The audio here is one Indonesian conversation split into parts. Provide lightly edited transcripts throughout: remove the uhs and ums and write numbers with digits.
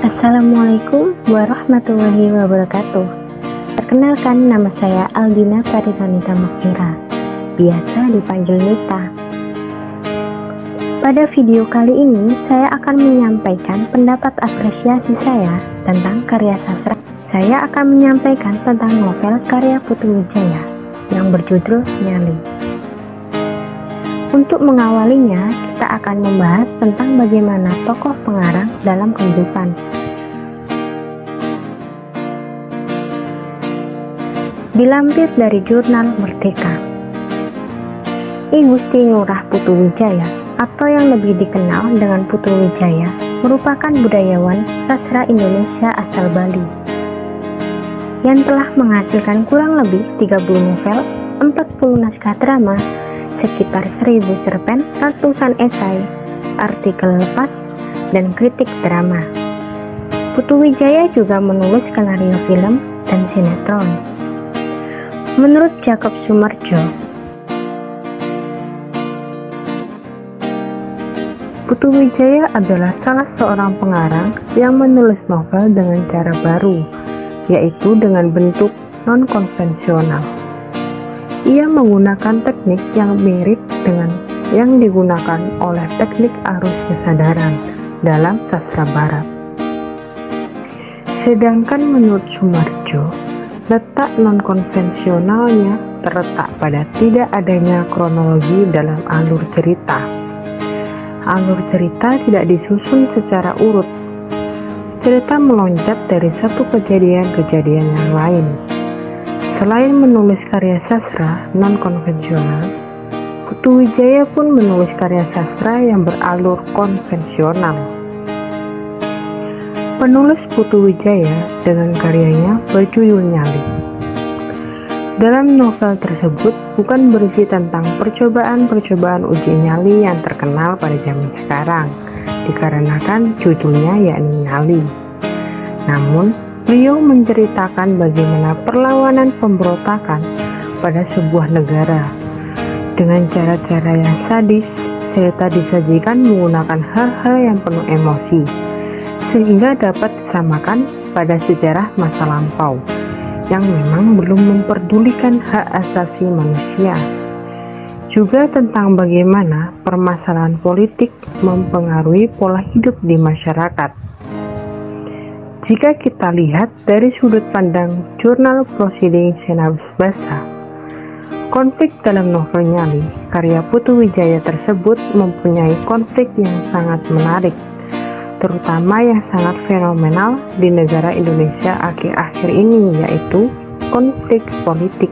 Assalamualaikum warahmatullahi wabarakatuh. Perkenalkan, nama saya Aldina Parisanita Makmira, biasa dipanggil Nita. Pada video kali ini, saya akan menyampaikan pendapat apresiasi saya tentang karya sastra. Saya akan menyampaikan tentang novel karya Putu Wijaya yang berjudul Nyali. Untuk mengawalinya, kita akan membahas tentang bagaimana tokoh pengarang dalam kehidupan. Dilampir dari jurnal Merdeka. I Gusti Ngurah Putu Wijaya atau yang lebih dikenal dengan Putu Wijaya merupakan budayawan sastra Indonesia asal Bali yang telah menghasilkan kurang lebih 30 novel, 40 naskah drama, sekitar 1000 cerpen, ratusan esai, artikel lepas, dan kritik drama. Putu Wijaya juga menulis skenario film dan sinetron. Menurut Jacob Sumarjo, Putu Wijaya adalah salah seorang pengarang yang menulis novel dengan cara baru, yaitu dengan bentuk non-konvensional. Ia menggunakan teknik yang mirip dengan yang digunakan oleh teknik arus kesadaran dalam sastra barat. Sedangkan menurut Sumarjo, letak non-konvensionalnya terletak pada tidak adanya kronologi dalam alur cerita. Alur cerita tidak disusun secara urut. Cerita meloncat dari satu kejadian-kejadian yang lain. Selain menulis karya sastra non-konvensional, Putu Wijaya pun menulis karya sastra yang beralur konvensional. Penulis Putu Wijaya dengan karyanya berjudul Nyali. Dalam novel tersebut bukan berisi tentang percobaan-percobaan uji nyali yang terkenal pada zaman sekarang, dikarenakan judulnya yakni Nyali. Namun, beliau menceritakan bagaimana perlawanan pemberontakan pada sebuah negara. Dengan cara-cara yang sadis, cerita disajikan menggunakan hal-hal yang penuh emosi, sehingga dapat disamakan pada sejarah masa lampau yang memang belum memperdulikan hak asasi manusia. Juga tentang bagaimana permasalahan politik mempengaruhi pola hidup di masyarakat. Jika kita lihat dari sudut pandang jurnal Proceedings Senabes Basa, konflik dalam novel Nyali karya Putu Wijaya tersebut mempunyai konflik yang sangat menarik, terutama yang sangat fenomenal di negara Indonesia akhir-akhir ini, yaitu konflik politik,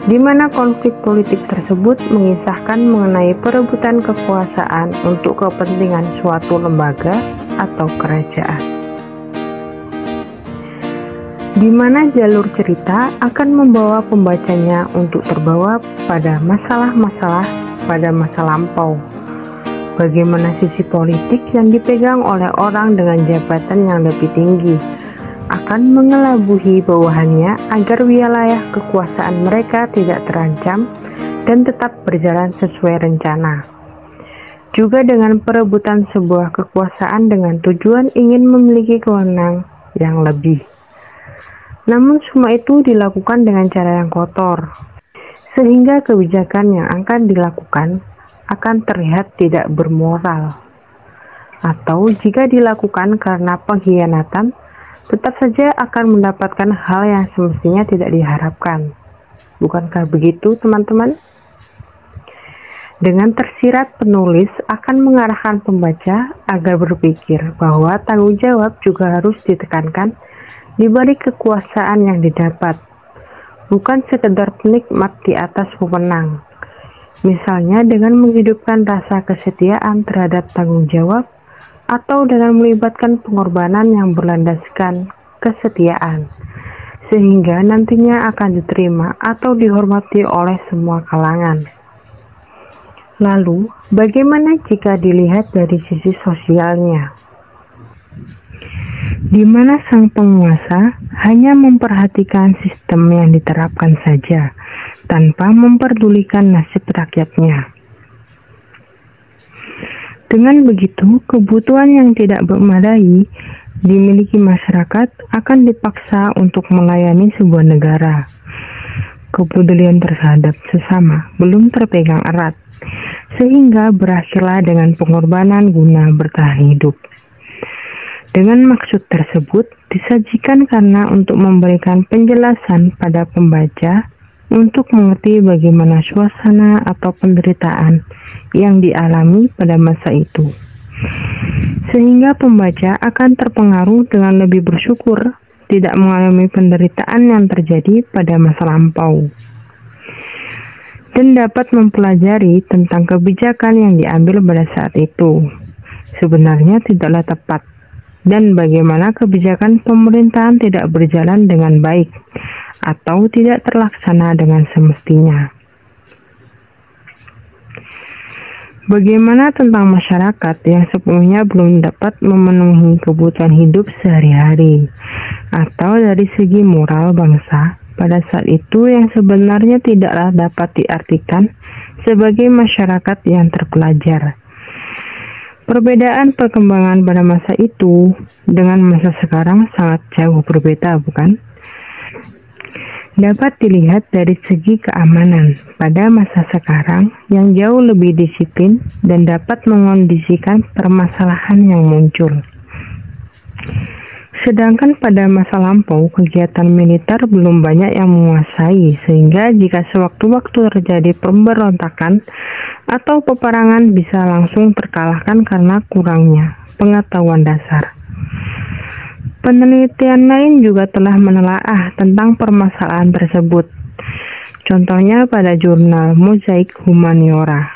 di mana konflik politik tersebut mengisahkan mengenai perebutan kekuasaan untuk kepentingan suatu lembaga atau kerajaan, di mana jalur cerita akan membawa pembacanya untuk terbawa pada masalah-masalah pada masa lampau. Bagaimana sisi politik yang dipegang oleh orang dengan jabatan yang lebih tinggi akan mengelabuhi bawahannya agar wilayah kekuasaan mereka tidak terancam dan tetap berjalan sesuai rencana. Juga dengan perebutan sebuah kekuasaan dengan tujuan ingin memiliki kewenangan yang lebih. Namun semua itu dilakukan dengan cara yang kotor, sehingga kebijakan yang akan dilakukan akan terlihat tidak bermoral, atau jika dilakukan karena pengkhianatan, tetap saja akan mendapatkan hal yang semestinya tidak diharapkan. Bukankah begitu, teman-teman? Dengan tersirat, penulis akan mengarahkan pembaca agar berpikir bahwa tanggung jawab juga harus ditekankan di balik kekuasaan yang didapat, bukan sekedar penikmat di atas wewenang. Misalnya dengan menghidupkan rasa kesetiaan terhadap tanggung jawab atau dengan melibatkan pengorbanan yang berlandaskan kesetiaan, sehingga nantinya akan diterima atau dihormati oleh semua kalangan. Lalu, bagaimana jika dilihat dari sisi sosialnya? Di mana sang penguasa hanya memperhatikan sistem yang diterapkan saja, tanpa memperdulikan nasib rakyatnya. Dengan begitu, kebutuhan yang tidak memadai dimiliki masyarakat akan dipaksa untuk melayani sebuah negara. Kepedulian terhadap sesama belum terpegang erat, sehingga berakhirlah dengan pengorbanan guna bertahan hidup. Dengan maksud tersebut disajikan karena untuk memberikan penjelasan pada pembaca untuk mengerti bagaimana suasana atau penderitaan yang dialami pada masa itu, sehingga pembaca akan terpengaruh dengan lebih bersyukur tidak mengalami penderitaan yang terjadi pada masa lampau, dan dapat mempelajari tentang kebijakan yang diambil pada saat itu sebenarnya tidaklah tepat, dan bagaimana kebijakan pemerintahan tidak berjalan dengan baik atau tidak terlaksana dengan semestinya. Bagaimana tentang masyarakat yang sepenuhnya belum dapat memenuhi kebutuhan hidup sehari-hari, atau dari segi moral bangsa pada saat itu yang sebenarnya tidaklah dapat diartikan sebagai masyarakat yang terpelajar. Perbedaan perkembangan pada masa itu dengan masa sekarang sangat jauh berbeda, bukan? Dapat dilihat dari segi keamanan pada masa sekarang yang jauh lebih disiplin dan dapat mengondisikan permasalahan yang muncul. Sedangkan pada masa lampau, kegiatan militer belum banyak yang menguasai, sehingga jika sewaktu-waktu terjadi pemberontakan atau peperangan bisa langsung terkalahkan karena kurangnya pengetahuan dasar. Penelitian lain juga telah menelaah tentang permasalahan tersebut. Contohnya pada jurnal Mozaik Humaniora,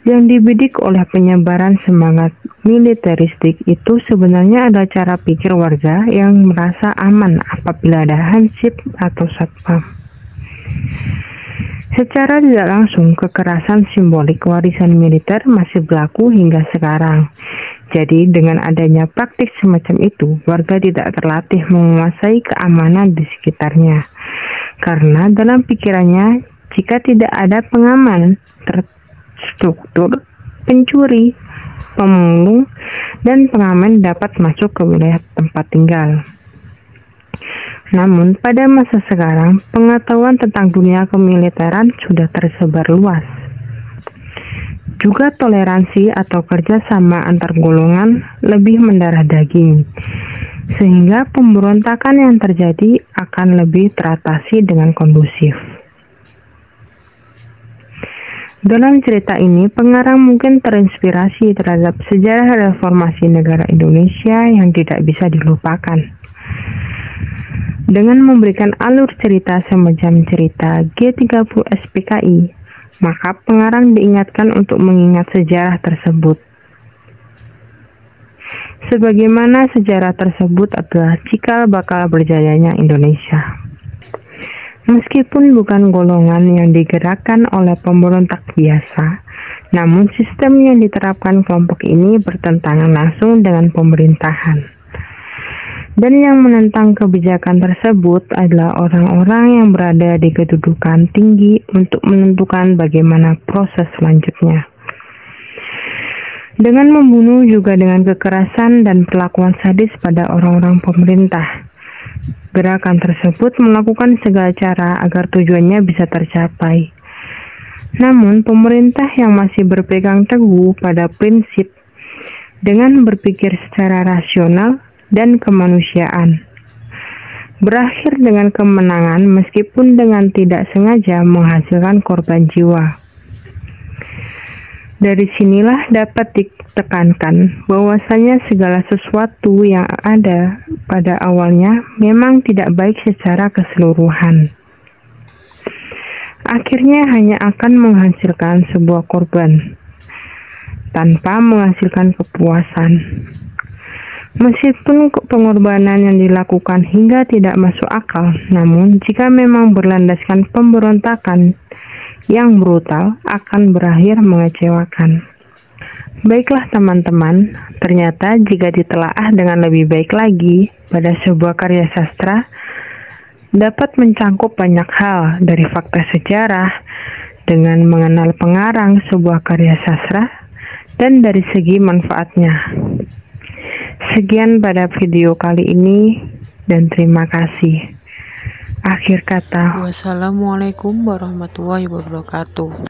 yang dibidik oleh penyebaran semangat militeristik itu sebenarnya ada cara pikir warga yang merasa aman apabila ada hansip atau satpam. Secara tidak langsung, kekerasan simbolik warisan militer masih berlaku hingga sekarang. Jadi, dengan adanya praktik semacam itu, warga tidak terlatih menguasai keamanan di sekitarnya. Karena dalam pikirannya, jika tidak ada pengaman terstruktur, pencuri, pemulung, dan pengamen dapat masuk ke wilayah tempat tinggal. Namun, pada masa sekarang, pengetahuan tentang dunia kemiliteran sudah tersebar luas. Juga toleransi atau kerjasama antar golongan lebih mendarah daging, sehingga pemberontakan yang terjadi akan lebih teratasi dengan kondusif. Dalam cerita ini, pengarang mungkin terinspirasi terhadap sejarah reformasi negara Indonesia yang tidak bisa dilupakan. Dengan memberikan alur cerita semacam cerita G30 SPKI, maka pengarang diingatkan untuk mengingat sejarah tersebut. Sebagaimana sejarah tersebut adalah cikal bakal berjayanya Indonesia. Meskipun bukan golongan yang digerakkan oleh pemberontak biasa, namun sistem yang diterapkan kelompok ini bertentangan langsung dengan pemerintahan. Dan yang menentang kebijakan tersebut adalah orang-orang yang berada di kedudukan tinggi untuk menentukan bagaimana proses selanjutnya. Dengan membunuh juga dengan kekerasan dan perlakuan sadis pada orang-orang pemerintah. Gerakan tersebut melakukan segala cara agar tujuannya bisa tercapai. Namun, pemerintah yang masih berpegang teguh pada prinsip dengan berpikir secara rasional dan kemanusiaan, berakhir dengan kemenangan meskipun dengan tidak sengaja menghasilkan korban jiwa. Dari sinilah dapat ditekankan bahwasanya segala sesuatu yang ada pada awalnya memang tidak baik secara keseluruhan. Akhirnya hanya akan menghasilkan sebuah korban, tanpa menghasilkan kepuasan. Meskipun pengorbanan yang dilakukan hingga tidak masuk akal, namun jika memang berlandaskan pemberontakan yang brutal akan berakhir mengecewakan. Baiklah teman-teman, ternyata jika ditelaah dengan lebih baik lagi pada sebuah karya sastra, dapat mencangkup banyak hal dari fakta sejarah dengan mengenal pengarang sebuah karya sastra dan dari segi manfaatnya. Sekian pada video kali ini dan terima kasih. Akhir kata, Wassalamualaikum warahmatullahi wabarakatuh.